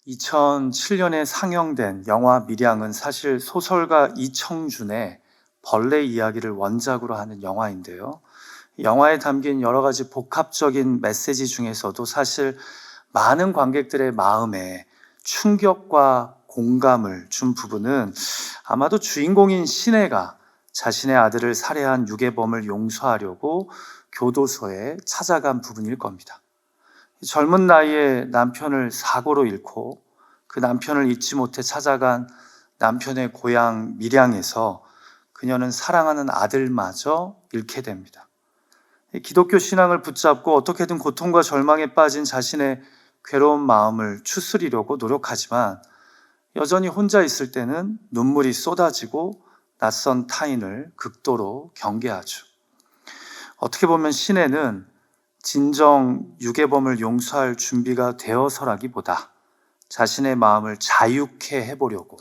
2007년에 상영된 영화 밀양은 사실 소설가 이청준의 벌레 이야기를 원작으로 하는 영화인데요. 영화에 담긴 여러 가지 복합적인 메시지 중에서도 사실 많은 관객들의 마음에 충격과 공감을 준 부분은 아마도 주인공인 신혜가 자신의 아들을 살해한 유괴범을 용서하려고 교도소에 찾아간 부분일 겁니다. 젊은 나이에 남편을 사고로 잃고 그 남편을 잊지 못해 찾아간 남편의 고향 밀양에서 그녀는 사랑하는 아들마저 잃게 됩니다. 기독교 신앙을 붙잡고 어떻게든 고통과 절망에 빠진 자신의 괴로운 마음을 추스리려고 노력하지만 여전히 혼자 있을 때는 눈물이 쏟아지고 낯선 타인을 극도로 경계하죠. 어떻게 보면 신혜는 진정 유괴범을 용서할 준비가 되어서라기보다 자신의 마음을 자유케 해보려고,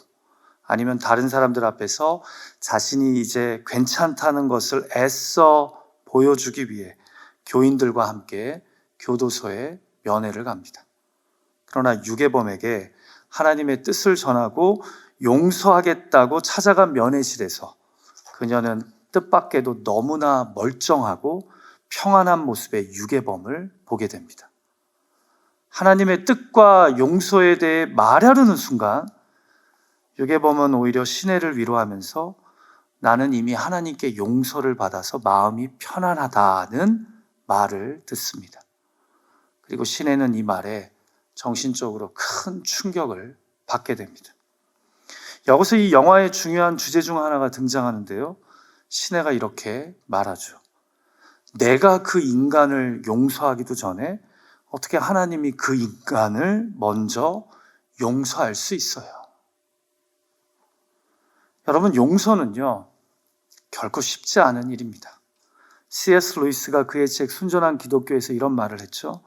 아니면 다른 사람들 앞에서 자신이 이제 괜찮다는 것을 애써 보여주기 위해 교인들과 함께 교도소에 면회를 갑니다. 그러나 유괴범에게 하나님의 뜻을 전하고 용서하겠다고 찾아간 면회실에서 그녀는 뜻밖에도 너무나 멀쩡하고 평안한 모습의 유괴범을 보게 됩니다. 하나님의 뜻과 용서에 대해 말하려는 순간 유괴범은 오히려 신혜를 위로하면서 나는 이미 하나님께 용서를 받아서 마음이 편안하다는 말을 듣습니다. 그리고 신혜는 이 말에 정신적으로 큰 충격을 받게 됩니다. 여기서 이 영화의 중요한 주제 중 하나가 등장하는데요. 신혜가 이렇게 말하죠. 내가 그 인간을 용서하기도 전에 어떻게 하나님이 그 인간을 먼저 용서할 수 있어요? 여러분, 용서는요, 결코 쉽지 않은 일입니다. C.S. 루이스가 그의 책 순전한 기독교에서 이런 말을 했죠.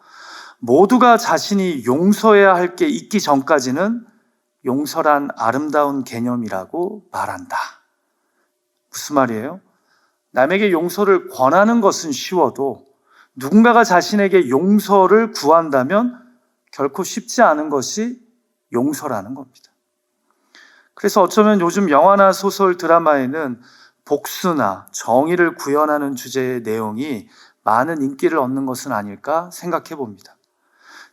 모두가 자신이 용서해야 할 게 있기 전까지는 용서란 아름다운 개념이라고 말한다. 무슨 말이에요? 남에게 용서를 권하는 것은 쉬워도 누군가가 자신에게 용서를 구한다면 결코 쉽지 않은 것이 용서라는 겁니다. 그래서 어쩌면 요즘 영화나 소설, 드라마에는 복수나 정의를 구현하는 주제의 내용이 많은 인기를 얻는 것은 아닐까 생각해 봅니다.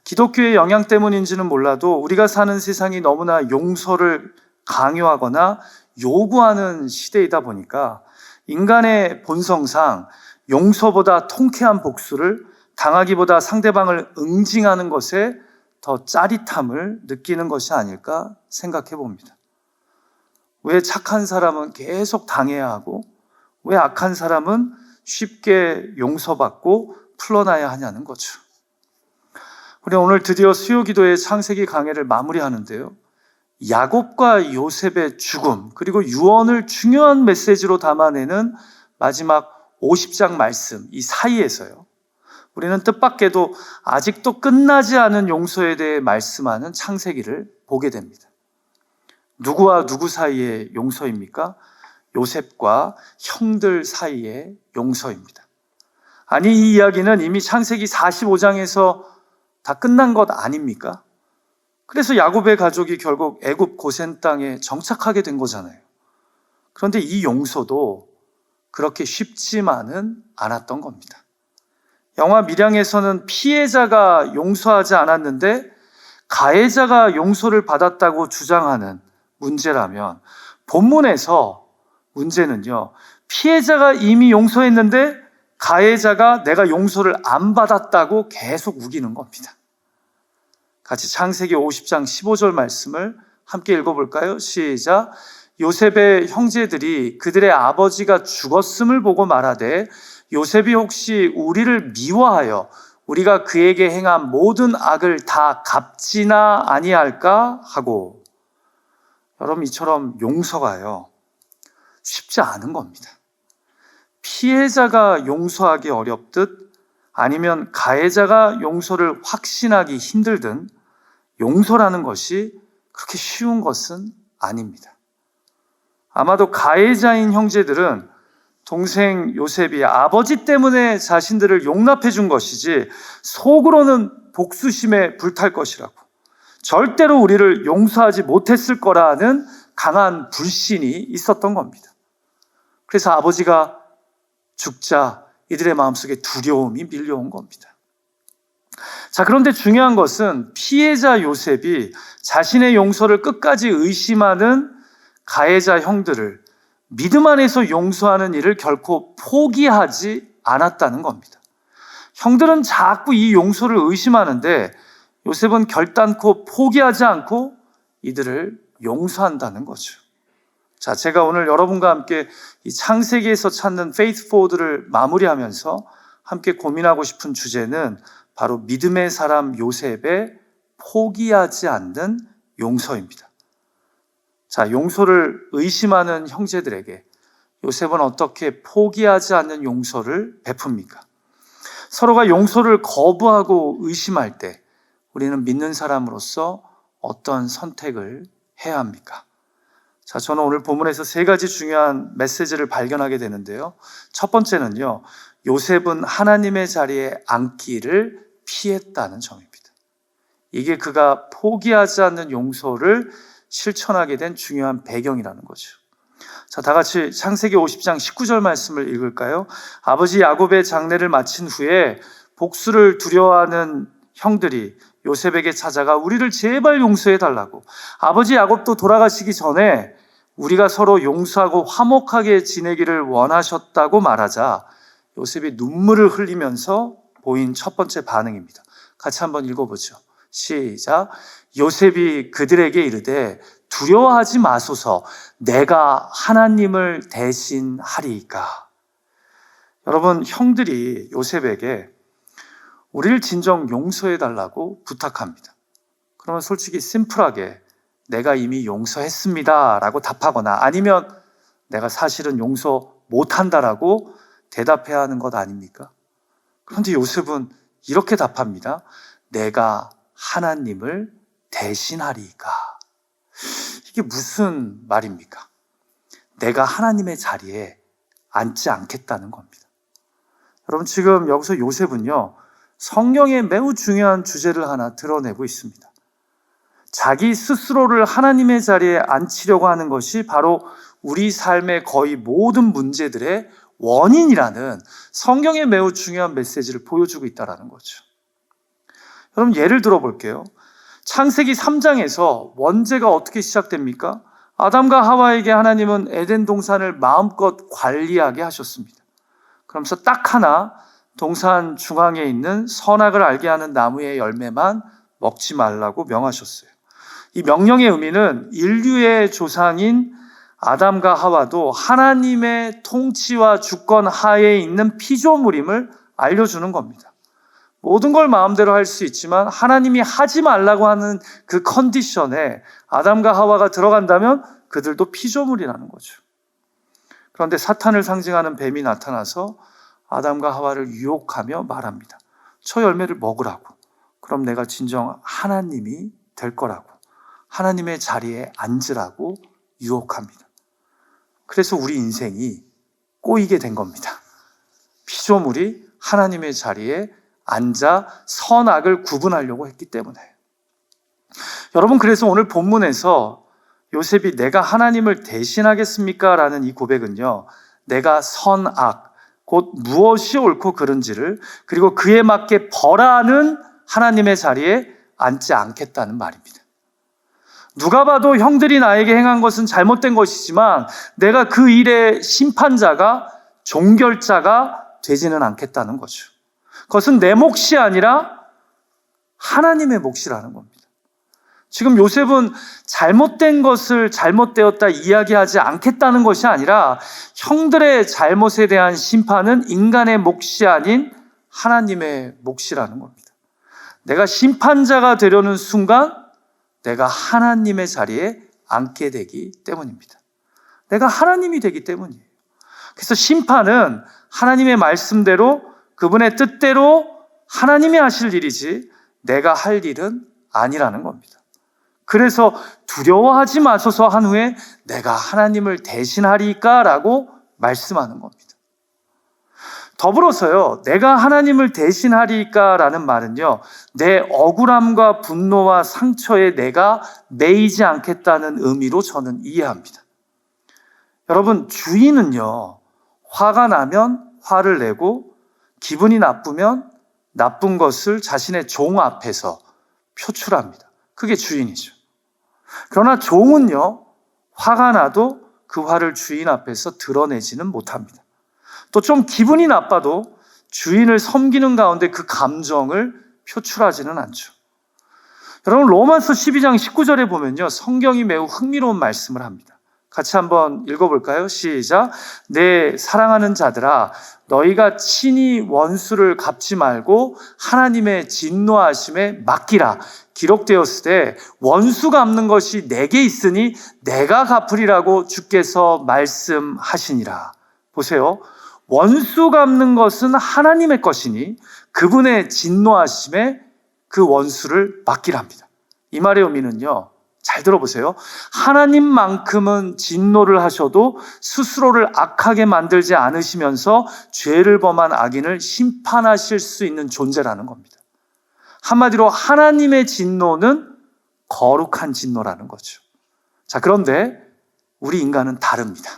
기독교의 영향 때문인지는 몰라도 우리가 사는 세상이 너무나 용서를 강요하거나 요구하는 시대이다 보니까 인간의 본성상 용서보다 통쾌한 복수를 당하기보다 상대방을 응징하는 것에 더 짜릿함을 느끼는 것이 아닐까 생각해 봅니다. 왜 착한 사람은 계속 당해야 하고 왜 악한 사람은 쉽게 용서받고 풀어나야 하냐는 거죠. 우리 오늘 드디어 수요기도의 창세기 강해를 마무리하는데요. 야곱과 요셉의 죽음 그리고 유언을 중요한 메시지로 담아내는 마지막 50장 말씀, 이 사이에서요, 우리는 뜻밖에도 아직도 끝나지 않은 용서에 대해 말씀하는 창세기를 보게 됩니다. 누구와 누구 사이의 용서입니까? 요셉과 형들 사이의 용서입니다. 아니, 이 이야기는 이미 창세기 45장에서 다 끝난 것 아닙니까? 그래서 야곱의 가족이 결국 애굽 고센 땅에 정착하게 된 거잖아요. 그런데 이 용서도 그렇게 쉽지만은 않았던 겁니다. 영화 밀양에서는 피해자가 용서하지 않았는데 가해자가 용서를 받았다고 주장하는 문제라면 본문에서 문제는요, 피해자가 이미 용서했는데 가해자가 내가 용서를 안 받았다고 계속 우기는 겁니다. 같이 창세기 50장 15절 말씀을 함께 읽어볼까요? 시작. 요셉의 형제들이 그들의 아버지가 죽었음을 보고 말하되 요셉이 혹시 우리를 미워하여 우리가 그에게 행한 모든 악을 다 갚지나 아니할까 하고. 여러분, 이처럼 용서가요, 쉽지 않은 겁니다. 피해자가 용서하기 어렵듯 아니면 가해자가 용서를 확신하기 힘들든 용서라는 것이 그렇게 쉬운 것은 아닙니다. 아마도 가해자인 형제들은 동생 요셉이 아버지 때문에 자신들을 용납해 준 것이지 속으로는 복수심에 불탈 것이라고, 절대로 우리를 용서하지 못했을 거라는 강한 불신이 있었던 겁니다. 그래서 아버지가 죽자 이들의 마음속에 두려움이 밀려온 겁니다. 자, 그런데 중요한 것은 피해자 요셉이 자신의 용서를 끝까지 의심하는 가해자 형들을 믿음 안에서 용서하는 일을 결코 포기하지 않았다는 겁니다. 형들은 자꾸 이 용서를 의심하는데 요셉은 결단코 포기하지 않고 이들을 용서한다는 거죠. 자, 제가 오늘 여러분과 함께 이 창세기에서 찾는 faith forward를 마무리하면서 함께 고민하고 싶은 주제는 바로 믿음의 사람 요셉의 포기하지 않는 용서입니다. 자, 용서를 의심하는 형제들에게 요셉은 어떻게 포기하지 않는 용서를 베풉니까? 서로가 용서를 거부하고 의심할 때 우리는 믿는 사람으로서 어떤 선택을 해야 합니까? 자, 저는 오늘 본문에서 세 가지 중요한 메시지를 발견하게 되는데요. 첫 번째는요, 요셉은 하나님의 자리에 앉기를 피했다는 점입니다. 이게 그가 포기하지 않는 용서를 실천하게 된 중요한 배경이라는 거죠. 자, 다 같이 창세기 50장 19절 말씀을 읽을까요? 아버지 야곱의 장례를 마친 후에 복수를 두려워하는 형들이 요셉에게 찾아가 우리를 제발 용서해 달라고, 아버지 야곱도 돌아가시기 전에 우리가 서로 용서하고 화목하게 지내기를 원하셨다고 말하자 요셉이 눈물을 흘리면서 보인 첫 번째 반응입니다. 같이 한번 읽어보죠. 시작. 요셉이 그들에게 이르되 두려워하지 마소서, 내가 하나님을 대신하리이까. 여러분, 형들이 요셉에게 우리를 진정 용서해달라고 부탁합니다. 그러면 솔직히 심플하게 내가 이미 용서했습니다 라고 답하거나 아니면 내가 사실은 용서 못한다라고 대답해야 하는 것 아닙니까? 그런데 요셉은 이렇게 답합니다. 내가 하나님을 대신하리이까. 이게 무슨 말입니까? 내가 하나님의 자리에 앉지 않겠다는 겁니다. 여러분, 지금 여기서 요셉은요, 성경에 매우 중요한 주제를 하나 드러내고 있습니다. 자기 스스로를 하나님의 자리에 앉히려고 하는 것이 바로 우리 삶의 거의 모든 문제들의 원인이라는 성경의 매우 중요한 메시지를 보여주고 있다는 거죠. 여러분, 예를 들어 볼게요. 창세기 3장에서 원죄가 어떻게 시작됩니까? 아담과 하와에게 하나님은 에덴 동산을 마음껏 관리하게 하셨습니다. 그러면서 딱 하나, 동산 중앙에 있는 선악을 알게 하는 나무의 열매만 먹지 말라고 명하셨어요. 이 명령의 의미는 인류의 조상인 아담과 하와도 하나님의 통치와 주권 하에 있는 피조물임을 알려주는 겁니다. 모든 걸 마음대로 할 수 있지만 하나님이 하지 말라고 하는 그 컨디션에 아담과 하와가 들어간다면 그들도 피조물이라는 거죠. 그런데 사탄을 상징하는 뱀이 나타나서 아담과 하와를 유혹하며 말합니다. 저 열매를 먹으라고. 그럼 내가 진정 하나님이 될 거라고. 하나님의 자리에 앉으라고 유혹합니다. 그래서 우리 인생이 꼬이게 된 겁니다. 피조물이 하나님의 자리에 앉아 선악을 구분하려고 했기 때문에. 여러분, 그래서 오늘 본문에서 요셉이 내가 하나님을 대신하겠습니까? 라는 이 고백은요, 내가 선악, 곧 무엇이 옳고 그른지를, 그리고 그에 맞게 벌하는 하나님의 자리에 앉지 않겠다는 말입니다. 누가 봐도 형들이 나에게 행한 것은 잘못된 것이지만 내가 그 일의 심판자가, 종결자가 되지는 않겠다는 거죠. 그것은 내 몫이 아니라 하나님의 몫이라는 겁니다. 지금 요셉은 잘못된 것을 잘못되었다 이야기하지 않겠다는 것이 아니라 형들의 잘못에 대한 심판은 인간의 몫이 아닌 하나님의 몫이라는 겁니다. 내가 심판자가 되려는 순간 내가 하나님의 자리에 앉게 되기 때문입니다. 내가 하나님이 되기 때문이에요. 그래서 심판은 하나님의 말씀대로, 그분의 뜻대로 하나님이 하실 일이지 내가 할 일은 아니라는 겁니다. 그래서 두려워하지 마소서 한 후에 내가 하나님을 대신하리까 라고 말씀하는 겁니다. 더불어서요, 내가 하나님을 대신하리까라는 말은요, 내 억울함과 분노와 상처에 내가 매이지 않겠다는 의미로 저는 이해합니다. 여러분, 주인은요, 화가 나면 화를 내고 기분이 나쁘면 나쁜 것을 자신의 종 앞에서 표출합니다. 그게 주인이죠. 그러나 종은요, 화가 나도 그 화를 주인 앞에서 드러내지는 못합니다. 또 좀 기분이 나빠도 주인을 섬기는 가운데 그 감정을 표출하지는 않죠. 여러분, 로마서 12장 19절에 보면요, 성경이 매우 흥미로운 말씀을 합니다. 같이 한번 읽어볼까요? 시작. 내 사랑하는 자들아, 너희가 친히 원수를 갚지 말고 하나님의 진노하심에 맡기라. 기록되었으되 원수 갚는 것이 내게 있으니 내가 갚으리라고 주께서 말씀하시니라. 보세요. 원수 갚는 것은 하나님의 것이니 그분의 진노하심에 그 원수를 맡기랍니다. 이 말의 의미는요, 잘 들어보세요. 하나님만큼은 진노를 하셔도 스스로를 악하게 만들지 않으시면서 죄를 범한 악인을 심판하실 수 있는 존재라는 겁니다. 한마디로 하나님의 진노는 거룩한 진노라는 거죠. 자, 그런데 우리 인간은 다릅니다.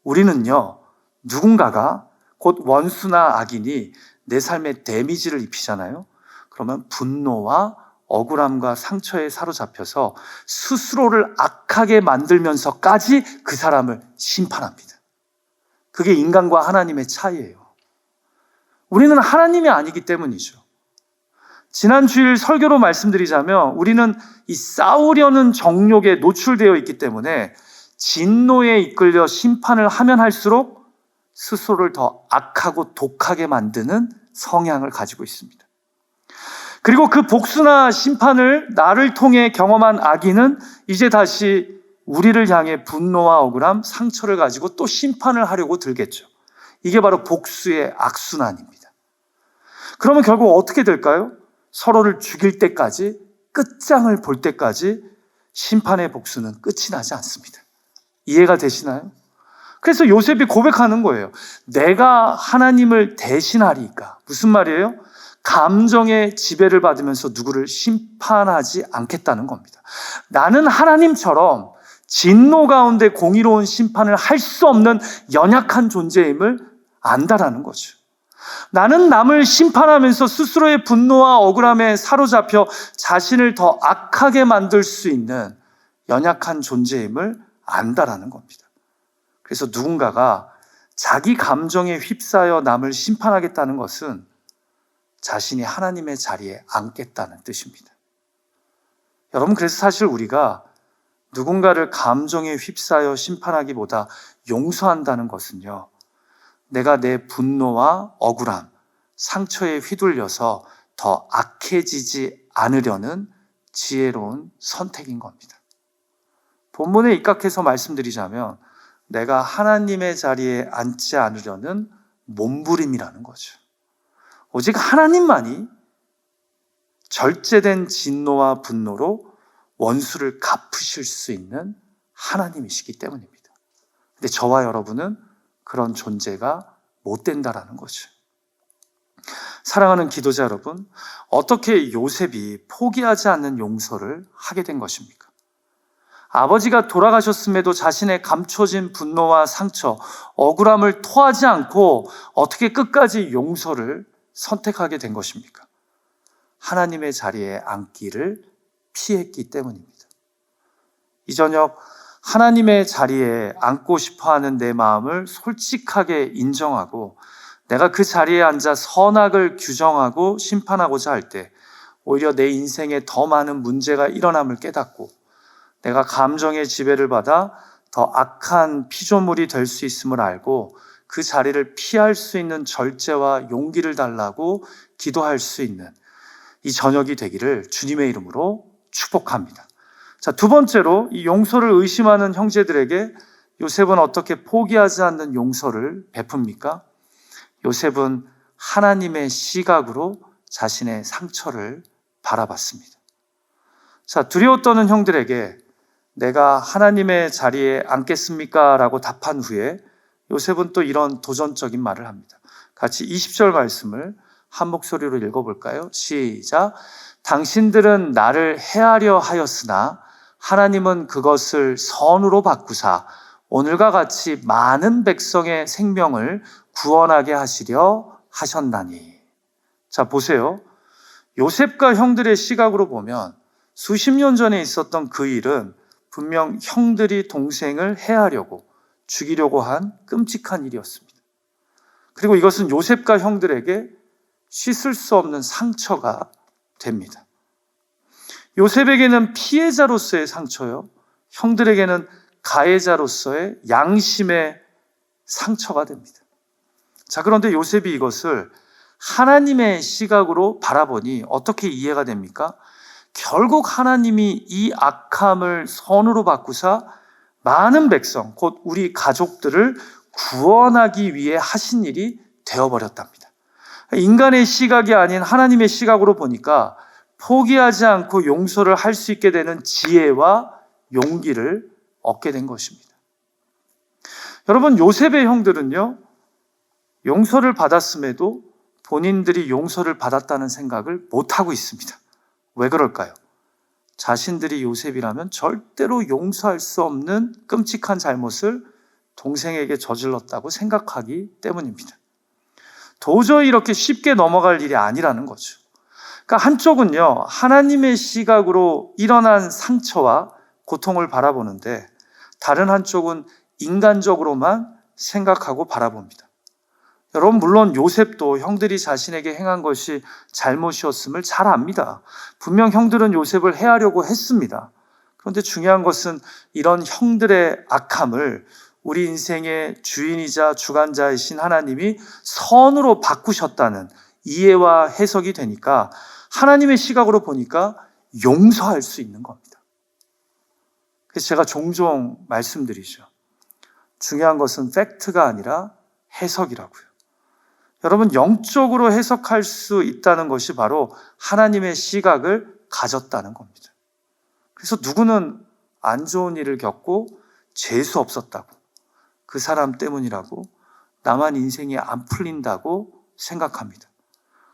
우리는요, 누군가가 곧 원수나 악인이 내 삶에 데미지를 입히잖아요. 그러면 분노와 억울함과 상처에 사로잡혀서 스스로를 악하게 만들면서까지 그 사람을 심판합니다. 그게 인간과 하나님의 차이예요. 우리는 하나님이 아니기 때문이죠. 지난 주일 설교로 말씀드리자면 우리는 이 싸우려는 정욕에 노출되어 있기 때문에 진노에 이끌려 심판을 하면 할수록 스스로를 더 악하고 독하게 만드는 성향을 가지고 있습니다. 그리고 그 복수나 심판을 나를 통해 경험한 악인은 이제 다시 우리를 향해 분노와 억울함, 상처를 가지고 또 심판을 하려고 들겠죠. 이게 바로 복수의 악순환입니다. 그러면 결국 어떻게 될까요? 서로를 죽일 때까지, 끝장을 볼 때까지 심판의 복수는 끝이 나지 않습니다. 이해가 되시나요? 그래서 요셉이 고백하는 거예요. 내가 하나님을 대신하리까. 무슨 말이에요? 감정의 지배를 받으면서 누구를 심판하지 않겠다는 겁니다. 나는 하나님처럼 진노 가운데 공의로운 심판을 할 수 없는 연약한 존재임을 안다라는 거죠. 나는 남을 심판하면서 스스로의 분노와 억울함에 사로잡혀 자신을 더 악하게 만들 수 있는 연약한 존재임을 안다라는 겁니다. 그래서 누군가가 자기 감정에 휩싸여 남을 심판하겠다는 것은 자신이 하나님의 자리에 앉겠다는 뜻입니다. 여러분, 그래서 사실 우리가 누군가를 감정에 휩싸여 심판하기보다 용서한다는 것은요, 내가 내 분노와 억울함, 상처에 휘둘려서 더 악해지지 않으려는 지혜로운 선택인 겁니다. 본문에 입각해서 말씀드리자면 내가 하나님의 자리에 앉지 않으려는 몸부림이라는 거죠. 오직 하나님만이 절제된 진노와 분노로 원수를 갚으실 수 있는 하나님이시기 때문입니다. 근데 저와 여러분은 그런 존재가 못 된다라는 거죠. 사랑하는 기도자 여러분, 어떻게 요셉이 포기하지 않는 용서를 하게 된 것입니까? 아버지가 돌아가셨음에도 자신의 감춰진 분노와 상처, 억울함을 토하지 않고 어떻게 끝까지 용서를 선택하게 된 것입니까? 하나님의 자리에 앉기를 피했기 때문입니다. 이 저녁 하나님의 자리에 앉고 싶어하는 내 마음을 솔직하게 인정하고 내가 그 자리에 앉아 선악을 규정하고 심판하고자 할 때 오히려 내 인생에 더 많은 문제가 일어남을 깨닫고 내가 감정의 지배를 받아 더 악한 피조물이 될 수 있음을 알고 그 자리를 피할 수 있는 절제와 용기를 달라고 기도할 수 있는 이 저녁이 되기를 주님의 이름으로 축복합니다. 자, 두 번째로 이 용서를 의심하는 형제들에게 요셉은 어떻게 포기하지 않는 용서를 베풉니까? 요셉은 하나님의 시각으로 자신의 상처를 바라봤습니다. 자, 두려워 떠는 형들에게 내가 하나님의 자리에 앉겠습니까? 라고 답한 후에 요셉은 또 이런 도전적인 말을 합니다. 같이 20절 말씀을 한 목소리로 읽어볼까요? 시작. 당신들은 나를 해하려 하였으나 하나님은 그것을 선으로 바꾸사 오늘과 같이 많은 백성의 생명을 구원하게 하시려 하셨나니. 자, 보세요. 요셉과 형들의 시각으로 보면 수십 년 전에 있었던 그 일은 분명 형들이 동생을 해하려고 죽이려고 한 끔찍한 일이었습니다. 그리고 이것은 요셉과 형들에게 씻을 수 없는 상처가 됩니다. 요셉에게는 피해자로서의 상처요, 형들에게는 가해자로서의 양심의 상처가 됩니다. 자, 그런데 요셉이 이것을 하나님의 시각으로 바라보니 어떻게 이해가 됩니까? 결국 하나님이 이 악함을 선으로 바꾸사 많은 백성, 곧 우리 가족들을 구원하기 위해 하신 일이 되어버렸답니다. 인간의 시각이 아닌 하나님의 시각으로 보니까 포기하지 않고 용서를 할 수 있게 되는 지혜와 용기를 얻게 된 것입니다. 여러분, 요셉의 형들은요, 용서를 받았음에도 본인들이 용서를 받았다는 생각을 못하고 있습니다. 왜 그럴까요? 자신들이 요셉이라면 절대로 용서할 수 없는 끔찍한 잘못을 동생에게 저질렀다고 생각하기 때문입니다. 도저히 이렇게 쉽게 넘어갈 일이 아니라는 거죠. 그러니까 한쪽은요, 하나님의 시각으로 일어난 상처와 고통을 바라보는데 다른 한쪽은 인간적으로만 생각하고 바라봅니다. 여러분, 물론 요셉도 형들이 자신에게 행한 것이 잘못이었음을 잘 압니다. 분명 형들은 요셉을 해하려고 했습니다. 그런데 중요한 것은 이런 형들의 악함을 우리 인생의 주인이자 주관자이신 하나님이 선으로 바꾸셨다는 이해와 해석이 되니까 하나님의 시각으로 보니까 용서할 수 있는 겁니다. 그래서 제가 종종 말씀드리죠. 중요한 것은 팩트가 아니라 해석이라고요. 여러분, 영적으로 해석할 수 있다는 것이 바로 하나님의 시각을 가졌다는 겁니다. 그래서 누구는 안 좋은 일을 겪고 재수 없었다고, 그 사람 때문이라고, 나만 인생이 안 풀린다고 생각합니다.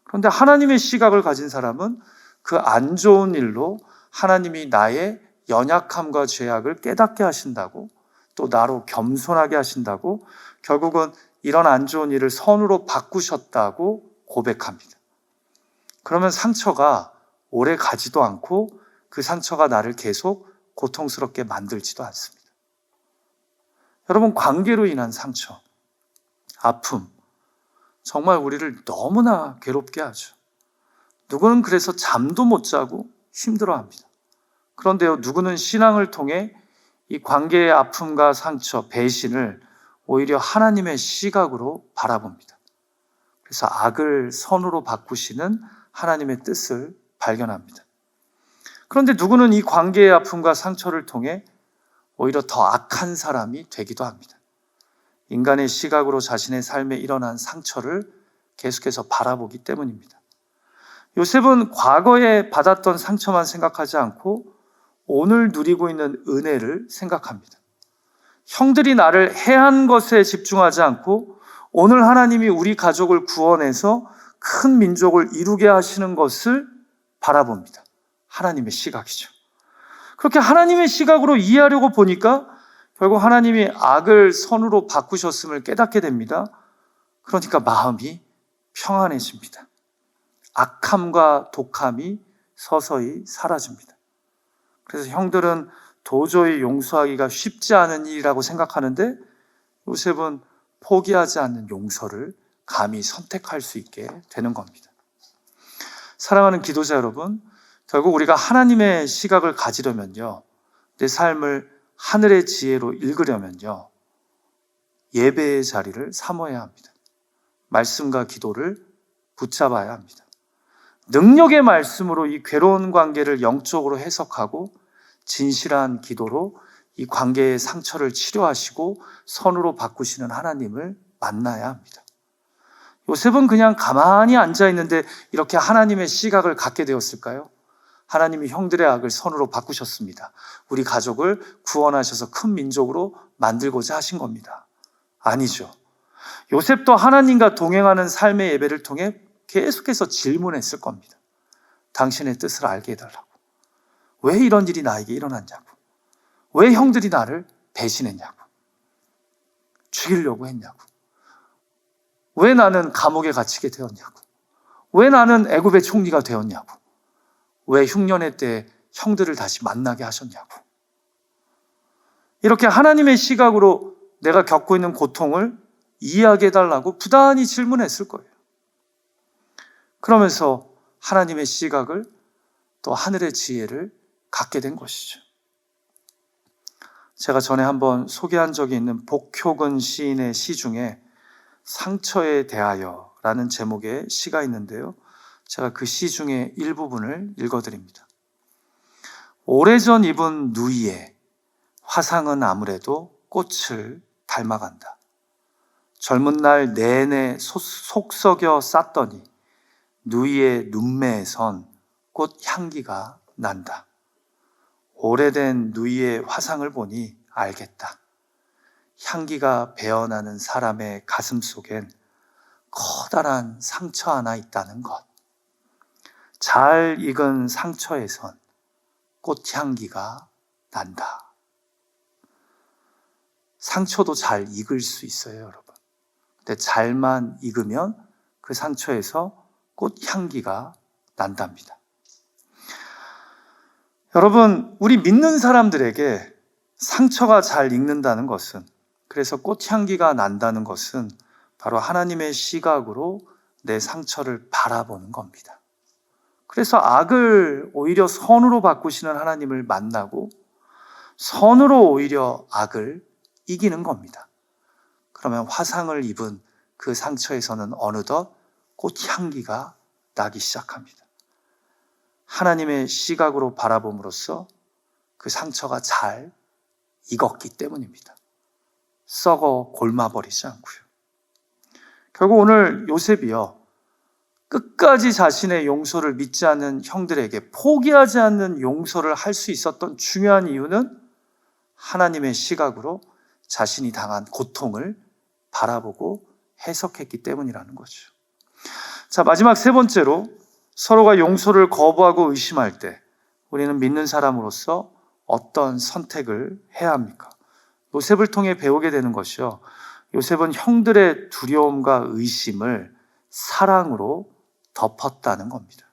그런데 하나님의 시각을 가진 사람은 그 안 좋은 일로 하나님이 나의 연약함과 죄악을 깨닫게 하신다고, 또 나로 겸손하게 하신다고, 결국은 이런 안 좋은 일을 선으로 바꾸셨다고 고백합니다. 그러면 상처가 오래 가지도 않고 그 상처가 나를 계속 고통스럽게 만들지도 않습니다. 여러분, 관계로 인한 상처, 아픔, 정말 우리를 너무나 괴롭게 하죠. 누구는 그래서 잠도 못 자고 힘들어합니다. 그런데요, 누구는 신앙을 통해 이 관계의 아픔과 상처, 배신을 오히려 하나님의 시각으로 바라봅니다. 그래서 악을 선으로 바꾸시는 하나님의 뜻을 발견합니다. 그런데 누구는 이 관계의 아픔과 상처를 통해 오히려 더 악한 사람이 되기도 합니다. 인간의 시각으로 자신의 삶에 일어난 상처를 계속해서 바라보기 때문입니다. 요셉은 과거에 받았던 상처만 생각하지 않고 오늘 누리고 있는 은혜를 생각합니다. 형들이 나를 해한 것에 집중하지 않고 오늘 하나님이 우리 가족을 구원해서 큰 민족을 이루게 하시는 것을 바라봅니다. 하나님의 시각이죠. 그렇게 하나님의 시각으로 이해하려고 보니까 결국 하나님이 악을 선으로 바꾸셨음을 깨닫게 됩니다. 그러니까 마음이 평안해집니다. 악함과 독함이 서서히 사라집니다. 그래서 형들은 도저히 용서하기가 쉽지 않은 일이라고 생각하는데 요셉은 포기하지 않는 용서를 감히 선택할 수 있게 되는 겁니다. 사랑하는 기도자 여러분, 결국 우리가 하나님의 시각을 가지려면요, 내 삶을 하늘의 지혜로 읽으려면요, 예배의 자리를 사모해야 합니다. 말씀과 기도를 붙잡아야 합니다. 능력의 말씀으로 이 괴로운 관계를 영적으로 해석하고 진실한 기도로 이 관계의 상처를 치료하시고 선으로 바꾸시는 하나님을 만나야 합니다. 요셉은 그냥 가만히 앉아 있는데 이렇게 하나님의 시각을 갖게 되었을까요? 하나님이 형들의 악을 선으로 바꾸셨습니다. 우리 가족을 구원하셔서 큰 민족으로 만들고자 하신 겁니다. 아니죠. 요셉도 하나님과 동행하는 삶의 예배를 통해 계속해서 질문했을 겁니다. 당신의 뜻을 알게 해달라고. 왜 이런 일이 나에게 일어났냐고. 왜 형들이 나를 배신했냐고. 죽이려고 했냐고. 왜 나는 감옥에 갇히게 되었냐고. 왜 나는 애굽의 총리가 되었냐고. 왜 흉년의 때에 형들을 다시 만나게 하셨냐고. 이렇게 하나님의 시각으로 내가 겪고 있는 고통을 이해하게 해달라고 부단히 질문했을 거예요. 그러면서 하나님의 시각을 또 하늘의 지혜를 갖게 된 것이죠. 제가 전에 한번 소개한 적이 있는 복효근 시인의 시 중에 상처에 대하여 라는 제목의 시가 있는데요. 제가 그 시 중에 일부분을 읽어드립니다. 오래전 입은 누이의 화상은 아무래도 꽃을 닮아간다. 젊은 날 내내 속썩여 쌌더니 누이의 눈매에선 꽃 향기가 난다. 오래된 누이의 화상을 보니 알겠다. 향기가 배어나는 사람의 가슴 속엔 커다란 상처 하나 있다는 것. 잘 익은 상처에선 꽃향기가 난다. 상처도 잘 익을 수 있어요, 여러분. 근데 잘만 익으면 그 상처에서 꽃향기가 난답니다. 여러분, 우리 믿는 사람들에게 상처가 잘 익는다는 것은, 그래서 꽃향기가 난다는 것은 바로 하나님의 시각으로 내 상처를 바라보는 겁니다. 그래서 악을 오히려 선으로 바꾸시는 하나님을 만나고 선으로 오히려 악을 이기는 겁니다. 그러면 화상을 입은 그 상처에서는 어느덧 꽃향기가 나기 시작합니다. 하나님의 시각으로 바라봄으로써 그 상처가 잘 익었기 때문입니다. 썩어 골마버리지 않고요. 결국 오늘 요셉이요, 끝까지 자신의 용서를 믿지 않는 형들에게 포기하지 않는 용서를 할 수 있었던 중요한 이유는 하나님의 시각으로 자신이 당한 고통을 바라보고 해석했기 때문이라는 거죠. 자, 마지막 세 번째로 서로가 용서를 거부하고 의심할 때 우리는 믿는 사람으로서 어떤 선택을 해야 합니까? 요셉을 통해 배우게 되는 것이요, 요셉은 형들의 두려움과 의심을 사랑으로 덮었다는 겁니다.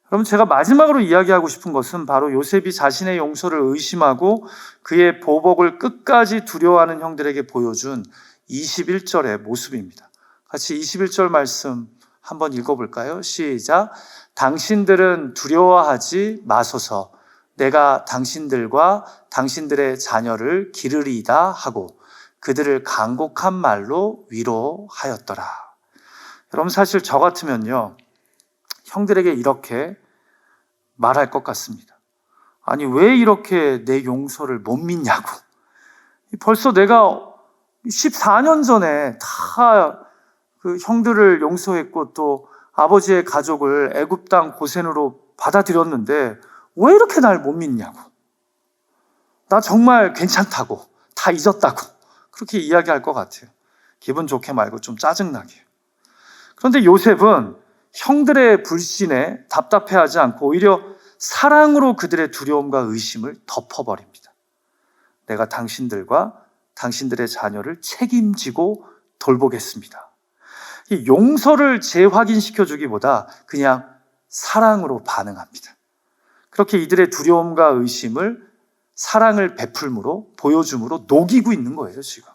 그럼 제가 마지막으로 이야기하고 싶은 것은 바로 요셉이 자신의 용서를 의심하고 그의 보복을 끝까지 두려워하는 형들에게 보여준 21절의 모습입니다. 같이 21절 말씀 한번 읽어볼까요? 시작. 당신들은 두려워하지 마소서. 내가 당신들과 당신들의 자녀를 기르리이다 하고 그들을 간곡한 말로 위로하였더라. 여러분, 사실 저 같으면요, 형들에게 이렇게 말할 것 같습니다. 아니, 왜 이렇게 내 용서를 못 믿냐고. 벌써 내가 14년 전에 다 그 형들을 용서했고 또 아버지의 가족을 애굽 땅 고센으로 받아들였는데 왜 이렇게 날 못 믿냐고. 나 정말 괜찮다고, 다 잊었다고 그렇게 이야기할 것 같아요. 기분 좋게 말고 좀 짜증나게. 그런데 요셉은 형들의 불신에 답답해하지 않고 오히려 사랑으로 그들의 두려움과 의심을 덮어버립니다. 내가 당신들과 당신들의 자녀를 책임지고 돌보겠습니다. 이 용서를 재확인시켜주기보다 그냥 사랑으로 반응합니다. 그렇게 이들의 두려움과 의심을 사랑을 베풀므로, 보여줌으로 녹이고 있는 거예요, 지금.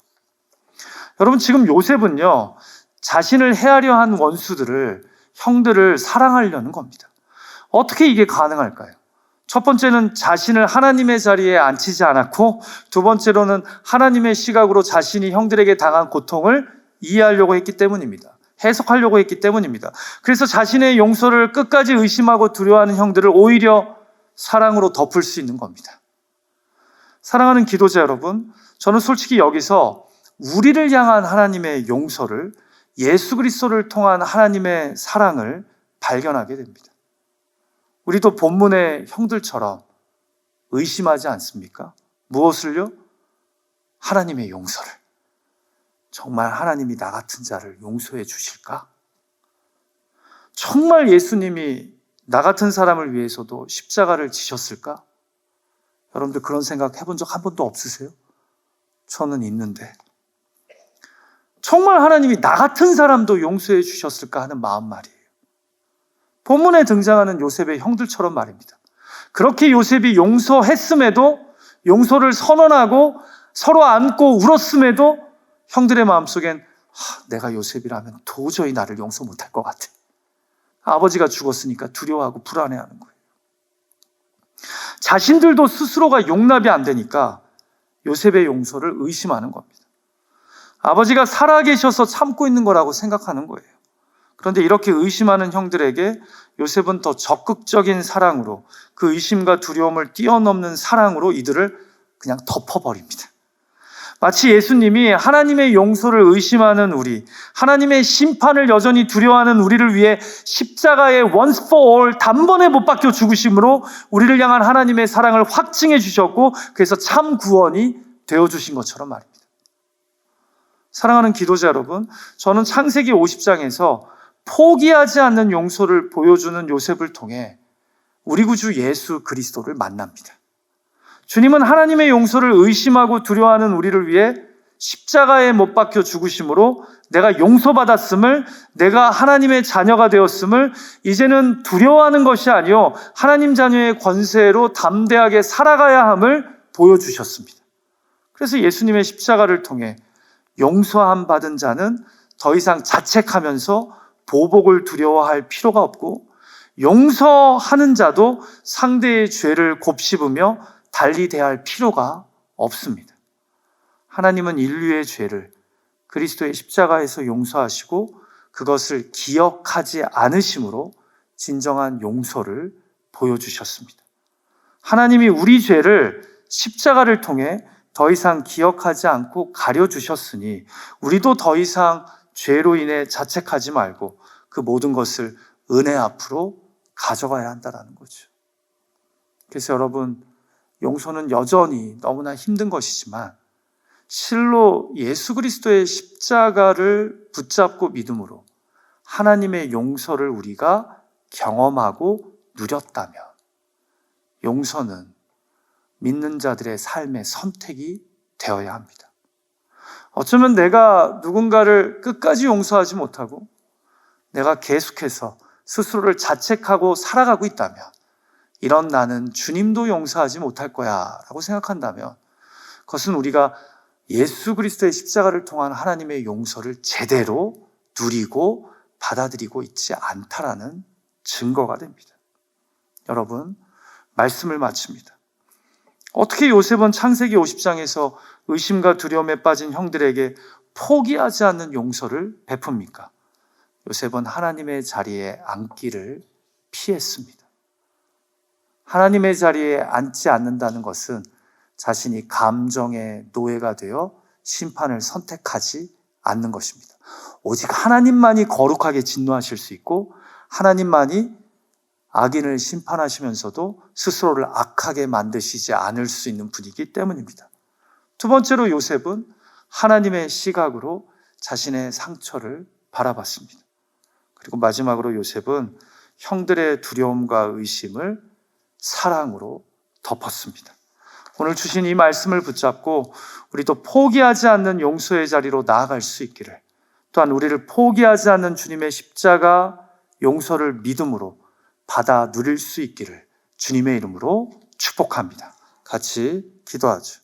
여러분, 지금 요셉은요, 자신을 해하려 한 원수들을, 형들을 사랑하려는 겁니다. 어떻게 이게 가능할까요? 첫 번째는 자신을 하나님의 자리에 앉히지 않았고, 두 번째로는 하나님의 시각으로 자신이 형들에게 당한 고통을 이해하려고 했기 때문입니다. 해석하려고 했기 때문입니다. 그래서 자신의 용서를 끝까지 의심하고 두려워하는 형들을 오히려 사랑으로 덮을 수 있는 겁니다. 사랑하는 기도자 여러분, 저는 솔직히 여기서 우리를 향한 하나님의 용서를, 예수 그리스도를 통한 하나님의 사랑을 발견하게 됩니다. 우리도 본문의 형들처럼 의심하지 않습니까? 무엇을요? 하나님의 용서를. 정말 하나님이 나 같은 자를 용서해 주실까? 정말 예수님이 나 같은 사람을 위해서도 십자가를 지셨을까? 여러분들 그런 생각 해본 적 한 번도 없으세요? 저는 있는데 정말 하나님이 나 같은 사람도 용서해 주셨을까 하는 마음 말이에요. 본문에 등장하는 요셉의 형들처럼 말입니다. 그렇게 요셉이 용서했음에도, 용서를 선언하고 서로 안고 울었음에도 형들의 마음속엔 내가 요셉이라면 도저히 나를 용서 못할 것 같아. 아버지가 죽었으니까 두려워하고 불안해하는 거예요. 자신들도 스스로가 용납이 안 되니까 요셉의 용서를 의심하는 겁니다. 아버지가 살아계셔서 참고 있는 거라고 생각하는 거예요. 그런데 이렇게 의심하는 형들에게 요셉은 더 적극적인 사랑으로, 그 의심과 두려움을 뛰어넘는 사랑으로 이들을 그냥 덮어버립니다. 마치 예수님이 하나님의 용서를 의심하는 우리, 하나님의 심판을 여전히 두려워하는 우리를 위해 십자가에 once for all 단번에 못 박혀 죽으심으로 우리를 향한 하나님의 사랑을 확증해 주셨고, 그래서 참 구원이 되어주신 것처럼 말입니다. 사랑하는 기도자 여러분, 저는 창세기 50장에서 포기하지 않는 용서를 보여주는 요셉을 통해 우리 구주 예수 그리스도를 만납니다. 주님은 하나님의 용서를 의심하고 두려워하는 우리를 위해 십자가에 못 박혀 죽으심으로 내가 용서받았음을, 내가 하나님의 자녀가 되었음을 이제는 두려워하는 것이 아니요 하나님 자녀의 권세로 담대하게 살아가야 함을 보여주셨습니다. 그래서 예수님의 십자가를 통해 용서함 받은 자는 더 이상 자책하면서 보복을 두려워할 필요가 없고, 용서하는 자도 상대의 죄를 곱씹으며 달리 대할 필요가 없습니다. 하나님은 인류의 죄를 그리스도의 십자가에서 용서하시고 그것을 기억하지 않으심으로 진정한 용서를 보여주셨습니다. 하나님이 우리 죄를 십자가를 통해 더 이상 기억하지 않고 가려주셨으니 우리도 더 이상 죄로 인해 자책하지 말고 그 모든 것을 은혜 앞으로 가져가야 한다는 거죠. 그래서 여러분, 용서는 여전히 너무나 힘든 것이지만 실로 예수 그리스도의 십자가를 붙잡고 믿음으로 하나님의 용서를 우리가 경험하고 누렸다면 용서는 믿는 자들의 삶의 선택이 되어야 합니다. 어쩌면 내가 누군가를 끝까지 용서하지 못하고 내가 계속해서 스스로를 자책하고 살아가고 있다면, 이런 나는 주님도 용서하지 못할 거야 라고 생각한다면 그것은 우리가 예수 그리스도의 십자가를 통한 하나님의 용서를 제대로 누리고 받아들이고 있지 않다라는 증거가 됩니다. 여러분, 말씀을 마칩니다. 어떻게 요셉은 창세기 50장에서 의심과 두려움에 빠진 형들에게 포기하지 않는 용서를 베풉니까? 요셉은 하나님의 자리에 앉기를 피했습니다. 하나님의 자리에 앉지 않는다는 것은 자신이 감정의 노예가 되어 심판을 선택하지 않는 것입니다. 오직 하나님만이 거룩하게 진노하실 수 있고 하나님만이 악인을 심판하시면서도 스스로를 악하게 만드시지 않을 수 있는 분이기 때문입니다. 두 번째로 요셉은 하나님의 시각으로 자신의 상처를 바라봤습니다. 그리고 마지막으로 요셉은 형들의 두려움과 의심을 사랑으로 덮었습니다. 오늘 주신 이 말씀을 붙잡고 우리도 포기하지 않는 용서의 자리로 나아갈 수 있기를, 또한 우리를 포기하지 않는 주님의 십자가 용서를 믿음으로 받아 누릴 수 있기를 주님의 이름으로 축복합니다. 같이 기도하죠.